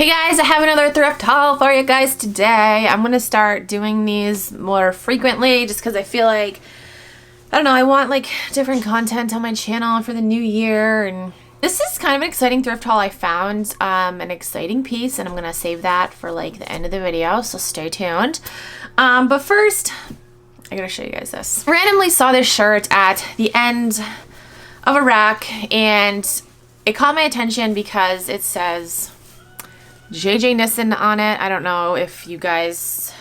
Hey guys, I have another thrift haul for you guys today. I'm going to start doing these more frequently just because I feel like, I don't know, I want like different content on my channel for the new year. And this is kind of an exciting thrift haul. I found an exciting piece and I'm going to save that for like the end of the video, so stay tuned. But first, I got to show you guys this. I randomly saw this shirt at the end of a rack and it caught my attention because it says JJ Nissen on it. I don't know if you guys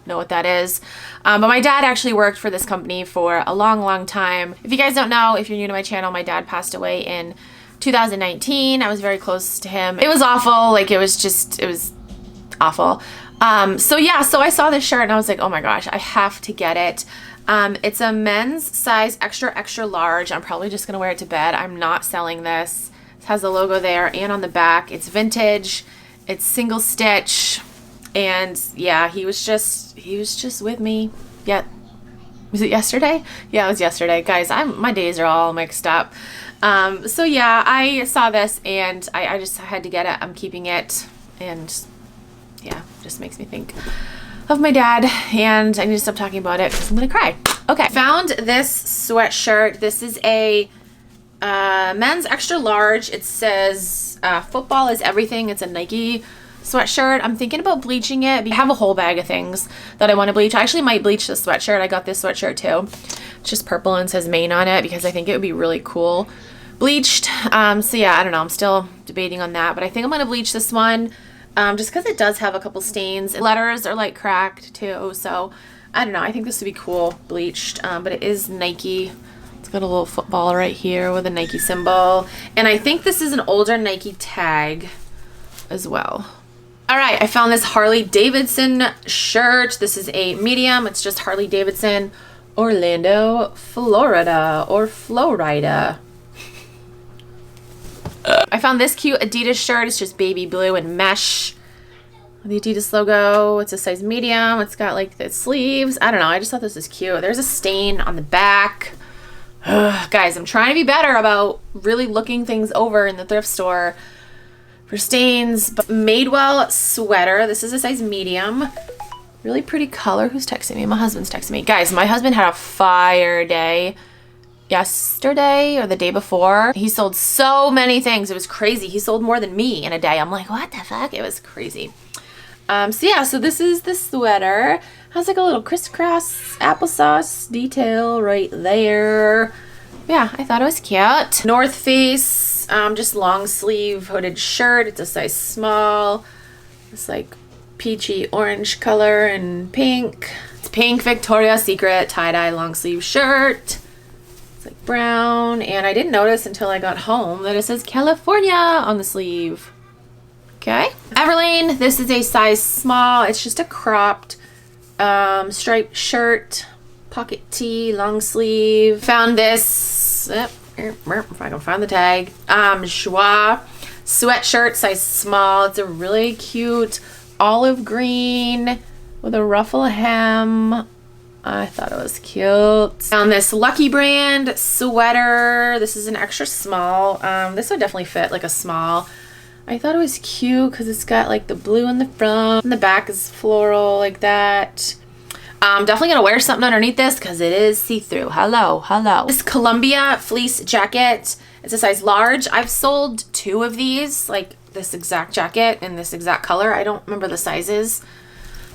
know what that is. But my dad actually worked for this company for a long time. If you guys don't know, if you're new to my channel, my dad passed away in 2019. I was very close to him. It was awful. Like it was awful. So I saw this shirt and I was like, oh my gosh, I have to get it. It's a men's size extra large. I'm probably just gonna wear it to bed. I'm not selling this. It has the logo there and on the back. It's vintage. It's single stitch, and yeah, he was just with me. Yeah, was it yesterday? Yeah, it was yesterday, guys. My days are all mixed up. So yeah, I saw this and I just had to get it. I'm keeping it, and yeah, just makes me think of my dad, and I need to stop talking about it because I'm gonna cry. Okay, found this sweatshirt. This is a men's extra large. It says football is everything. It's a Nike sweatshirt. I'm thinking about bleaching it. I have a whole bag of things that I want to bleach. I actually might bleach this sweatshirt. I got this sweatshirt too. It's just purple and says Maine on it because I think it would be really cool bleached. So yeah, I don't know. I'm still debating on that, but I think I'm going to bleach this one just because it does have a couple stains. Letters are like cracked too, so I don't know. I think this would be cool bleached, but it is Nike. It's got a little football right here with a Nike symbol. And I think this is an older Nike tag as well. All right, I found this Harley Davidson shirt. This is a medium. It's just Harley Davidson, Orlando, Florida, or Florida. I found this cute Adidas shirt. It's just baby blue and mesh. The Adidas logo. It's a size medium. It's got like the sleeves. I don't know. I just thought this was cute. There's a stain on the back. Guys, I'm trying to be better about really looking things over in the thrift store for stains. But Madewell Sweater. This is a size medium. Really pretty color. Who's texting me? My husband's texting me. Guys, my husband had a fire day yesterday or the day before. He sold so many things. It was crazy. He sold more than me in a day. I'm like, what the fuck? It was crazy. So this is the sweater. Has like a little crisscross applesauce detail right there. Yeah, I thought it was cute. North Face, just long sleeve hooded shirt. It's a size small. It's like peachy orange color and pink. It's pink Victoria's Secret tie-dye long sleeve shirt. It's like brown, and I didn't notice until I got home that it says California on the sleeve. Okay. Everlane, this is a size small. It's just a cropped striped shirt, pocket tee, long sleeve. Found this, if I can find the tag, Joie sweatshirt, size small. It's a really cute olive green with a ruffle hem. I thought it was cute. Found this Lucky Brand sweater. This is an extra small. This would definitely fit like a small. I thought it was cute because it's got like the blue in the front and the back is floral like that. I'm definitely gonna wear something underneath this because it is see-through. Hello. This Columbia fleece jacket. It's a size large. I've sold 2 of these, like this exact jacket in this exact color. I don't remember the sizes,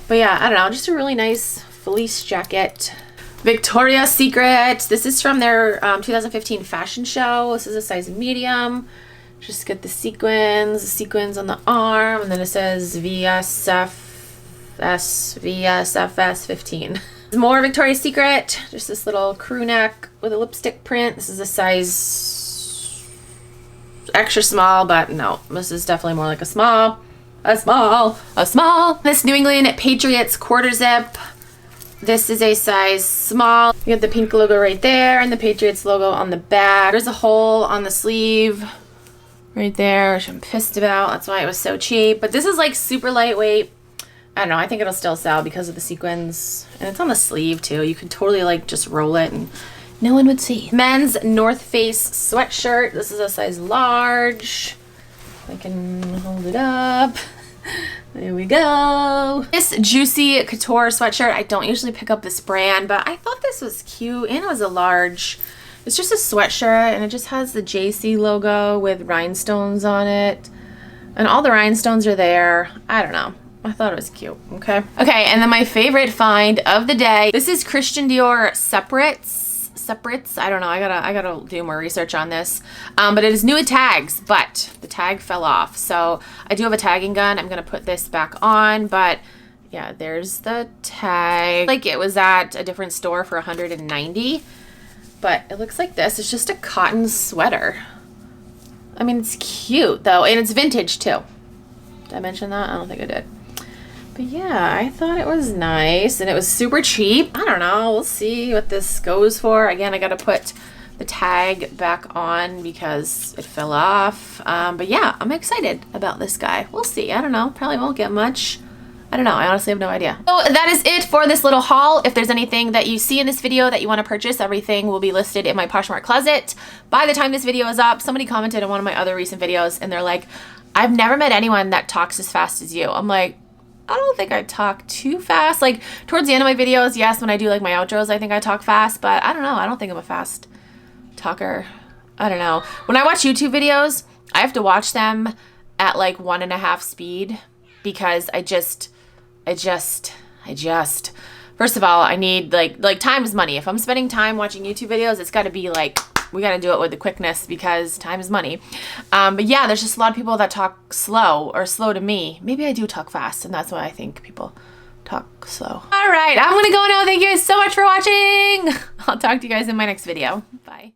but yeah, I don't know. Just a really nice fleece jacket. Victoria's Secret. This is from their 2015 fashion show. This is a size medium. Just get the sequins on the arm, and then it says VSFS 15. More Victoria's Secret, just this little crew neck with a lipstick print. This is a size extra small, but no, this is definitely more like a small. This New England Patriots quarter zip. This is a size small. You have the pink logo right there and the Patriots logo on the back. There's a hole on the sleeve right there, which I'm pissed about. That's why it was so cheap. But this is like super lightweight. I don't know. I think it'll still sell because of the sequins. And it's on the sleeve too. You could totally like just roll it and no one would see. Men's North Face sweatshirt. This is a size large. I can hold it up. There we go. This Juicy Couture sweatshirt, I don't usually pick up this brand, but I thought this was cute and it was a large. It's just a sweatshirt and it just has the JC logo with rhinestones on it. And all the rhinestones are there. I don't know. I thought it was cute, okay? Okay, and then my favorite find of the day. This is Christian Dior separates. I don't know, I gotta do more research on this. But it is new with tags, but the tag fell off. So I do have a tagging gun. I'm gonna put this back on, but yeah, there's the tag. Like it was at a different store for 190, but it looks like this. It's just a cotton sweater. I mean, it's cute though, and it's vintage too. Did I mention that? I don't think I did. But yeah, I thought it was nice and it was super cheap. I don't know, we'll see what this goes for. Again, I gotta put the tag back on because it fell off. But yeah, I'm excited about this guy. We'll see, I don't know, probably won't get much. I don't know, I honestly have no idea. So that is it for this little haul. If there's anything that you see in this video that you wanna purchase, everything will be listed in my Poshmark closet. By the time this video is up, somebody commented on one of my other recent videos and they're like, I've never met anyone that talks as fast as you. I'm like, I don't think I talk too fast. Like towards the end of my videos, yes, when I do like my outros, I think I talk fast, but I don't know. I don't think I'm a fast talker. I don't know. When I watch YouTube videos, I have to watch them at like 1.5 speed because I just, first of all, I need like time is money. If I'm spending time watching YouTube videos, it's gotta be like, we gotta do it with the quickness because time is money. But yeah, there's just a lot of people that talk slow or slow to me. Maybe I do talk fast and that's why I think people talk slow. All right, I'm gonna go now. Thank you guys so much for watching. I'll talk to you guys in my next video. Bye.